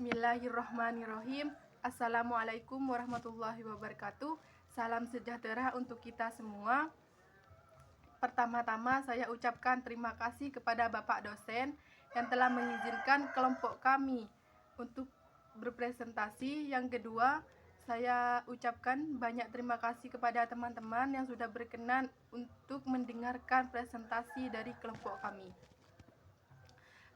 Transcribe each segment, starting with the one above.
Bismillahirrahmanirrahim. Assalamualaikum warahmatullahi wabarakatuh. Salam sejahtera untuk kita semua. Pertama-tama saya ucapkan terima kasih kepada Bapak dosen yang telah mengizinkan kelompok kami untuk berpresentasi. Yang kedua, saya ucapkan banyak terima kasih kepada teman-teman yang sudah berkenan untuk mendengarkan presentasi dari kelompok kami.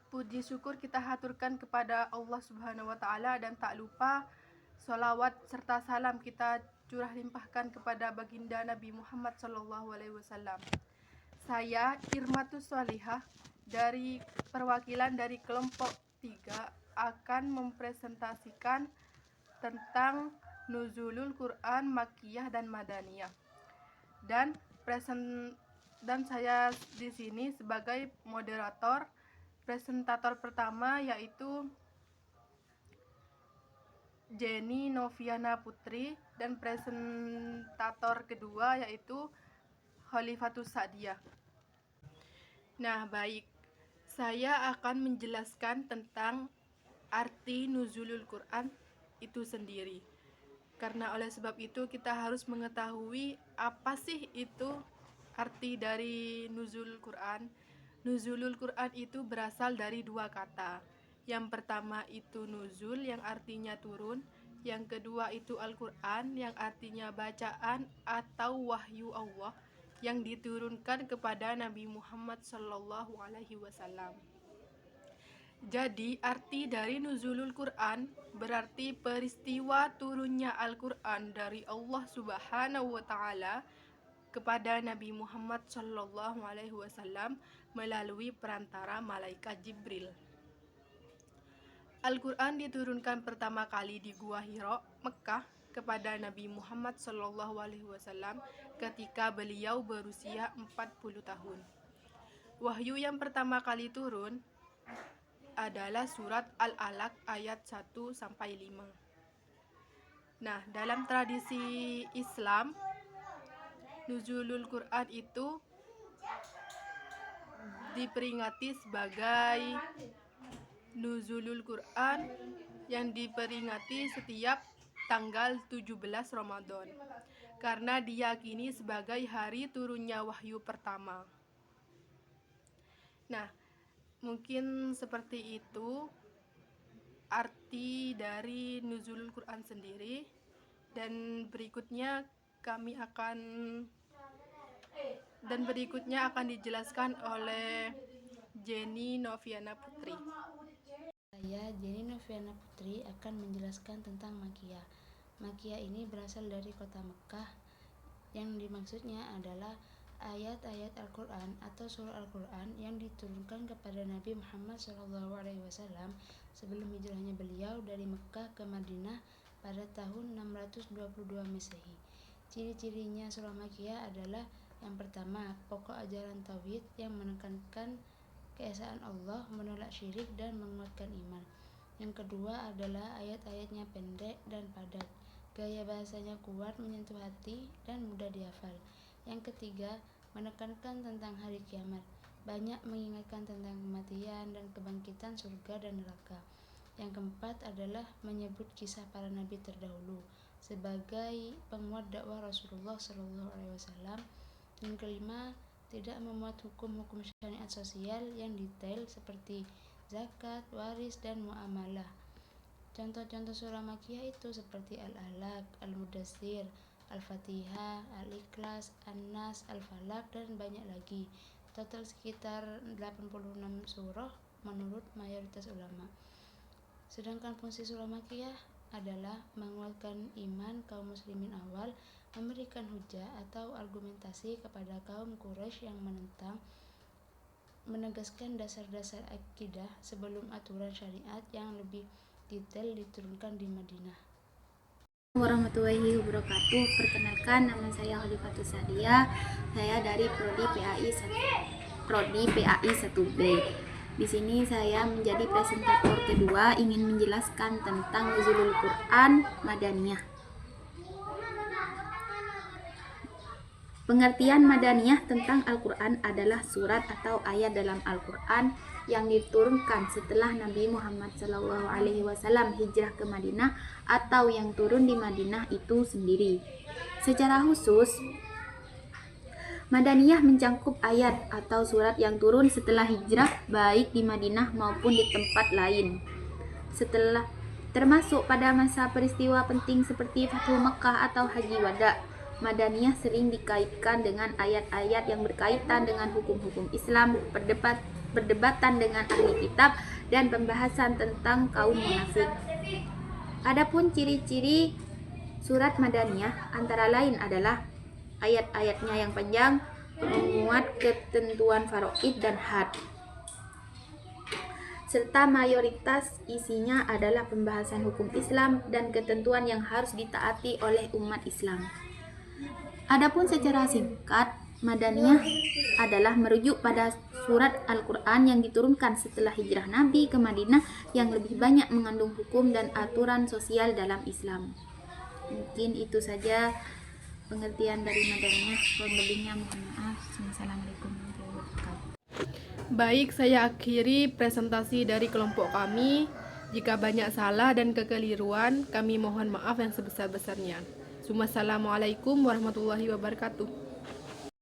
Puji syukur kita haturkan kepada Allah Subhanahu wa Ta'ala, dan tak lupa sholawat serta salam kita curah limpahkan kepada baginda Nabi Muhammad SAW. Saya Irmatus Sholihah dari perwakilan dari kelompok 3 akan mempresentasikan tentang Nuzulul Quran Makkiyah dan Madaniyah. Dan saya di sini sebagai moderator. Presentator pertama yaitu Jenny Noviana Putri, dan presentator kedua yaitu Khalifatus Sa'diyah. Nah, baik. Saya akan menjelaskan tentang arti Nuzulul Quran itu sendiri. Karena oleh sebab itu kita harus mengetahui apa sih itu arti dari Nuzulul Quran. Nuzulul Quran itu berasal dari dua kata. Yang pertama itu nuzul yang artinya turun, yang kedua itu Al-Quran yang artinya bacaan atau wahyu Allah yang diturunkan kepada Nabi Muhammad SAW. Jadi arti dari Nuzulul Quran berarti peristiwa turunnya Al-Quran dari Allah Subhanahu wa Ta'ala kepada Nabi Muhammad SAW melalui perantara malaikat Jibril. Al-Quran diturunkan pertama kali di Gua Hira, Mekah, kepada Nabi Muhammad SAW ketika beliau berusia 40 tahun. Wahyu yang pertama kali turun adalah surat Al-Alaq ayat 1-5. Nah, dalam tradisi Islam, Nuzulul Quran itu diperingati sebagai Nuzulul Quran yang diperingati setiap tanggal 17 Ramadan karena diyakini sebagai hari turunnya wahyu pertama. Nah, mungkin seperti itu arti dari Nuzulul Quran sendiri, dan berikutnya akan dijelaskan oleh Jenny Noviana Putri. Saya, Jenny Noviana Putri, akan menjelaskan tentang Makkiyah. Makkiyah ini berasal dari kota Mekah. Yang dimaksudnya adalah ayat-ayat Al-Quran atau surah Al-Quran yang diturunkan kepada Nabi Muhammad SAW sebelum hijrahnya beliau dari Mekah ke Madinah pada tahun 622 Masehi. Ciri-cirinya surah Makkiyah adalah yang pertama, pokok ajaran tauhid yang menekankan keesaan Allah, menolak syirik, dan menguatkan iman. Yang kedua adalah ayat-ayatnya pendek dan padat. Gaya bahasanya kuat, menyentuh hati, dan mudah dihafal. Yang ketiga, menekankan tentang hari kiamat. Banyak mengingatkan tentang kematian dan kebangkitan surga dan neraka. Yang keempat adalah menyebut kisah para nabi terdahulu sebagai penguat dakwah Rasulullah SAW. Yang kelima, tidak memuat hukum-hukum syariat sosial yang detail seperti zakat, waris, dan muamalah. Contoh-contoh surah Makkiyah itu seperti Al-Alaq, Al-Mudaththir, Al-Fatihah, Al-Ikhlas, An-Nas, Al-Falaq, dan banyak lagi. Total sekitar 86 surah menurut mayoritas ulama. Sedangkan fungsi surah Makkiyah adalah menguatkan iman kaum muslimin awal, memberikan hujah atau argumentasi kepada kaum Quraisy yang menentang, menegaskan dasar-dasar akidah sebelum aturan syariat yang lebih detail diturunkan di Madinah. Warahmatullahi wabarakatuh. Perkenalkan, nama saya Khalifatus Sa'diyah. Saya dari Prodi PAI 1B. Di sini saya menjadi presentator kedua, ingin menjelaskan tentang Nuzulul Quran Madaniyah. Pengertian Madaniyah tentang Al-Quran adalah surat atau ayat dalam Al-Quran yang diturunkan setelah Nabi Muhammad SAW hijrah ke Madinah atau yang turun di Madinah itu sendiri. Secara khusus, Madaniyah mencangkup ayat atau surat yang turun setelah hijrah baik di Madinah maupun di tempat lain. Termasuk pada masa peristiwa penting seperti Fathu Makkah atau Haji Wada. Madaniyah sering dikaitkan dengan ayat-ayat yang berkaitan dengan hukum-hukum Islam, perdebatan dengan ahli kitab, dan pembahasan tentang kaum munafik. Adapun ciri-ciri surat Madaniyah antara lain adalah ayat-ayatnya yang panjang, memuat ketentuan faraid dan had, serta mayoritas isinya adalah pembahasan hukum Islam dan ketentuan yang harus ditaati oleh umat Islam. Adapun secara singkat, Madaniyah adalah merujuk pada surat Al-Quran yang diturunkan setelah hijrah Nabi ke Madinah yang lebih banyak mengandung hukum dan aturan sosial dalam Islam. Mungkin itu saja pengertian dari Madaniyah. Kurang lebihnya mohon maaf. Wassalamualaikum warahmatullahi wabarakatuh. Baik, saya akhiri presentasi dari kelompok kami. Jika banyak salah dan kekeliruan, kami mohon maaf yang sebesar-besarnya. Assalamualaikum warahmatullahi wabarakatuh.